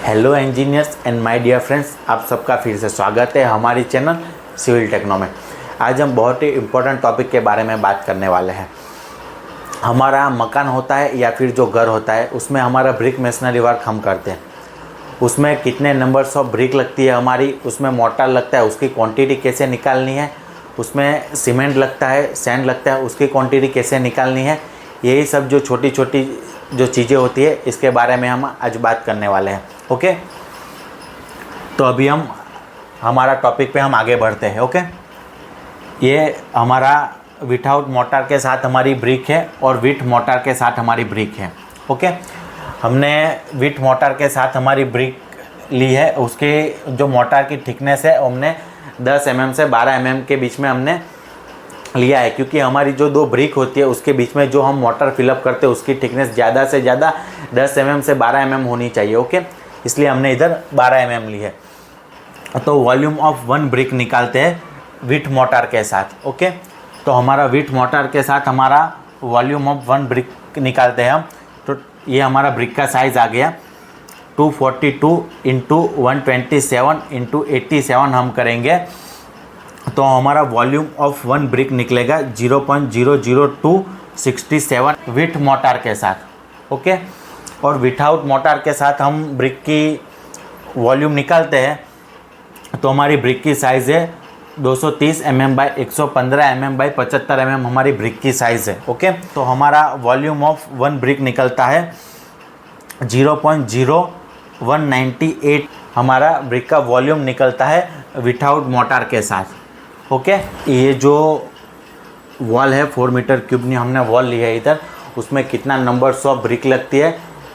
Hello engineers and my dear friends, आप सबका फिर से स्वागत है हमारी चैनल सिविल टेक्नो में। आज हम बहुत ही इम्पोर्टेंट टॉपिक के बारे में बात करने वाले हैं। हमारा मकान होता है या फिर जो घर होता है उसमें हमारा ब्रिक मेसनरी वर्क हम करते हैं। उसमें कितने नंबर्स ऑफ ब्रिक लगती है हमारी, उसमें मोर्टार लगता है, उसकी क्वांटिटी कैसे निकालनी है, उसमें सीमेंट लगता है, सैंड लगता है, उसकी क्वांटिटी कैसे निकालनी है, यही सब जो छोटी छोटी जो चीज़ें होती है इसके बारे में हम आज बात करने वाले हैं। ओके, तो अभी हम हमारा टॉपिक पे हम आगे बढ़ते हैं। ओके, ये हमारा विथआउट मोर्टार के साथ हमारी ब्रिक है और विथ मोर्टार के साथ हमारी ब्रिक है। ओके, हमने विथ मोर्टार के साथ हमारी ब्रिक ली है। उसके जो मोर्टार की थिकनेस है हमने 10 mm से 12 mm के बीच में हमने लिया है, क्योंकि हमारी जो दो ब्रिक होती है उसके बीच में जो हम मोर्टार फिलअप करते हैं उसकी थिकनेस ज़्यादा से ज़्यादा 10 mm से 12 mm होनी चाहिए। ओके, इसलिए हमने इधर 12 mm ली है। तो वॉल्यूम ऑफ 1 ब्रिक निकालते हैं विथ मोर्टार के साथ। ओके, तो हमारा विथ मोर्टार के साथ हमारा वॉल्यूम ऑफ 1 ब्रिक निकालते हैं हम। तो ये हमारा ब्रिक का साइज़ आ गया 242 इंटू 127 इंटू 87 हम करेंगे तो हमारा वॉल्यूम ऑफ 1 ब्रिक निकलेगा 0.00267 विथ मोर्टार के साथ। ओके, और विथआउट मोर्टार के साथ हम ब्रिक की वॉल्यूम निकालते हैं तो हमारी ब्रिक की साइज़ है 230 mm by 115 mm by 75 mm हमारी ब्रिक की साइज़ है। ओके, तो हमारा वॉल्यूम ऑफ 1 ब्रिक निकलता है 0.0198 हमारा ब्रिक का वॉल्यूम निकलता है विथआउट मोर्टार के साथ। ओके, ये जो वॉल है 4 मीटर क्यूब में हमने वॉल ली है इधर, उसमें कितना नंबर्स ऑफ ब्रिक लगती है,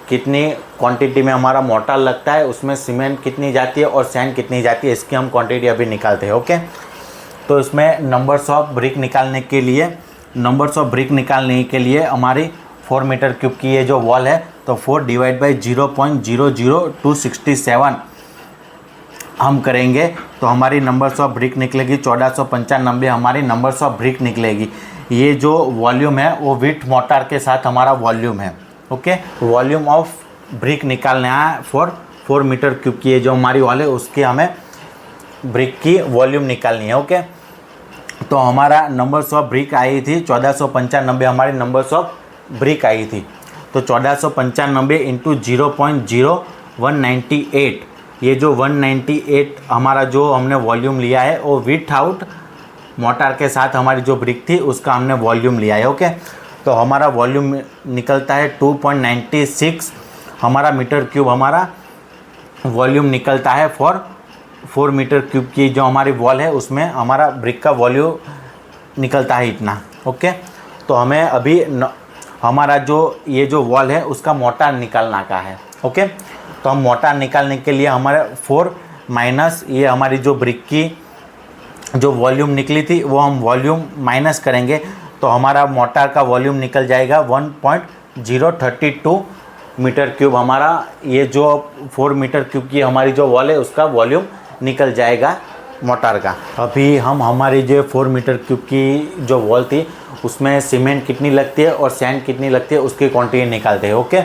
कितनी क्वांटिटी में हमारा मोर्टार लगता है, उसमें सीमेंट कितनी जाती है और सैंड कितनी जाती है, इसकी हम क्वांटिटी अभी निकालते हैं। ओके, तो इसमें नंबर्स ऑफ ब्रिक निकालने के लिए हमारी 4 मीटर क्यूब की ये जो वॉल है तो 4 डिवाइड बाई 0.00267 हम करेंगे तो हमारी नंबर्स ऑफ ब्रिक निकलेगी 1495 हमारी नंबर्स ऑफ ब्रिक निकलेगी। ये जो वॉल्यूम है वो विथ मोर्टार के साथ हमारा वॉल्यूम है। ओके, वॉल्यूम ऑफ ब्रिक निकालना है 4 मीटर क्यूब की ये जो हमारी वॉल है उसकी हमें ब्रिक की वॉल्यूम निकालनी है। ओके, तो हमारा नंबर्स ऑफ ब्रिक आई थी 1495 हमारी नंबर्स ऑफ ब्रिक आई थी। तो 1495 इंटू 0.0198 ये जो 198 हमारा जो हमने वॉल्यूम लिया है वो विथआउट मोर्टार के साथ हमारी जो ब्रिक थी उसका हमने वॉल्यूम लिया है। ओके, तो हमारा वॉल्यूम निकलता है 2.96 हमारा मीटर क्यूब हमारा वॉल्यूम निकलता है 4 मीटर क्यूब की जो हमारी वॉल है उसमें हमारा ब्रिक का वॉल्यूम निकलता है इतना। ओके, तो हमें अभी हमारा जो ये जो वॉल है उसका मोर्टार निकालना का है। ओके, तो हम मोर्टार निकालने के लिए हमारे 4 माइनस ये हमारी जो ब्रिक की जो वॉल्यूम निकली थी वो हम वॉल्यूम माइनस करेंगे तो हमारा मोर्टार का वॉल्यूम निकल जाएगा 1.032 मीटर क्यूब। हमारा ये जो 4 मीटर क्यूब की हमारी जो वॉल है उसका वॉल्यूम निकल जाएगा मोर्टार का। अभी हम हमारी जो 4 मीटर क्यूब की जो वॉल थी उसमें सीमेंट कितनी लगती है और सैंड कितनी लगती है उसकी क्वांटिटी निकालते हैं। ओके,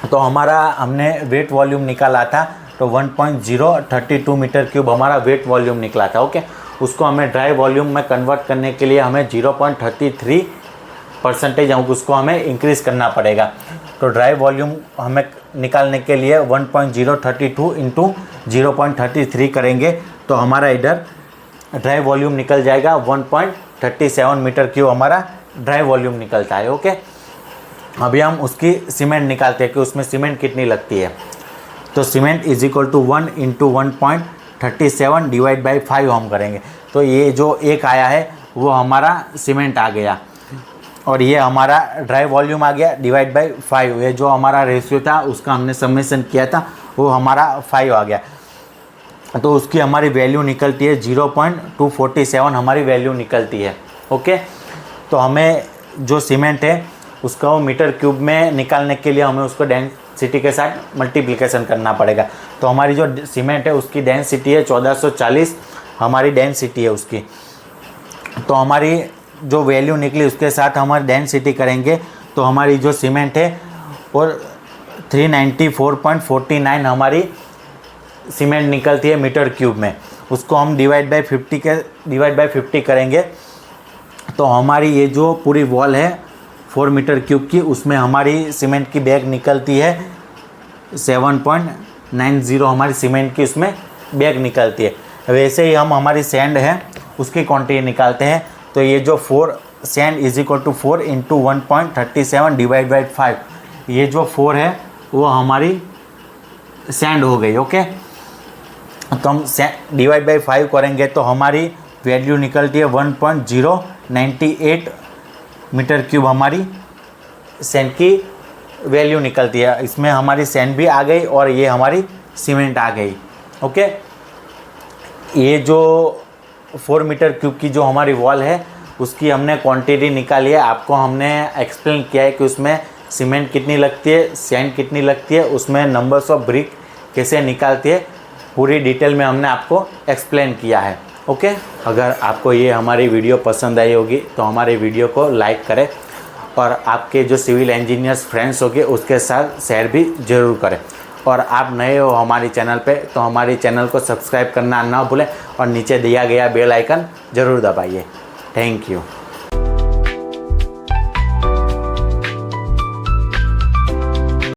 तो हमारा हमने वेट वॉल्यूम निकाला था तो 1.032 मीटर क्यूब हमारा वेट वॉल्यूम निकला था। ओके, उसको हमें ड्राई वॉल्यूम में कन्वर्ट करने के लिए हमें 0.33% हम उसको हमें इंक्रीज़ करना पड़ेगा। तो ड्राई वॉल्यूम हमें निकालने के लिए 1.032 इंटू 0.33 करेंगे तो हमारा इधर ड्राई वॉल्यूम निकल जाएगा 1.37 मीटर क्यूब हमारा ड्राई वॉल्यूम निकलता है। ओके, अभी हम उसकी सीमेंट निकालते हैं कि उसमें सीमेंट कितनी लगती है। तो cement is equal to 1 into 1.37 divide by 5 हम करेंगे तो ये जो एक आया है वो हमारा सीमेंट आ गया और ये हमारा ड्राई वॉल्यूम आ गया डिवाइड बाई 5। ये जो हमारा रेशियो था उसका हमने समेशन किया था वो हमारा 5 आ गया तो उसकी हमारी वैल्यू निकलती है 0.247 हमारी वैल्यू निकलती है। ओके, तो हमें जो सीमेंट है उसका वो मीटर क्यूब में निकालने के लिए हमें उसको डेंसिटी के साथ मल्टीप्लिकेशन करना पड़ेगा। तो हमारी जो सीमेंट है उसकी डेंसिटी है 1440 हमारी डेंसिटी है उसकी। तो हमारी जो वैल्यू निकली उसके साथ हमारी डेंसिटी करेंगे तो हमारी जो सीमेंट है और 394.49 हमारी सीमेंट निकलती है मीटर क्यूब में। उसको हम डिवाइड बाय 50 करेंगे तो हमारी ये जो पूरी वॉल है 4 मीटर क्यूब की, उसमें हमारी सीमेंट की बैग निकलती है 7.90 हमारी सीमेंट की उसमें बैग निकलती है। वैसे ही हम हमारी सैंड है उसकी क्वांटिटी निकालते हैं। तो ये जो 4 sand is equal to 4 into 1.37 divide by 5, ये जो 4 है वो हमारी सैंड हो गई। ओके, तो हम डिवाइड बाई 5 करेंगे तो हमारी वैल्यू निकलती है 1.098 मीटर क्यूब हमारी सैंड की वैल्यू निकलती है। इसमें हमारी सैंड भी आ गई और ये हमारी सीमेंट आ गई। ओके, ये जो 4 मीटर क्यूब की जो हमारी वॉल है उसकी हमने क्वांटिटी निकाली है। आपको हमने एक्सप्लेन किया है कि उसमें सीमेंट कितनी लगती है, सैंड कितनी लगती है, उसमें नंबर्स ऑफ ब्रिक कैसे निकालती है, पूरी डिटेल में हमने आपको एक्सप्लेन किया है। ओके, अगर आपको ये हमारी वीडियो पसंद आई होगी तो हमारे वीडियो को लाइक करें और आपके जो सिविल इंजीनियर्स फ्रेंड्स होंगे उसके साथ शेयर भी ज़रूर करें। और आप नए हो हमारे चैनल पे तो हमारे चैनल को सब्सक्राइब करना ना भूलें और नीचे दिया गया बेल आइकन ज़रूर दबाइए। Thank you.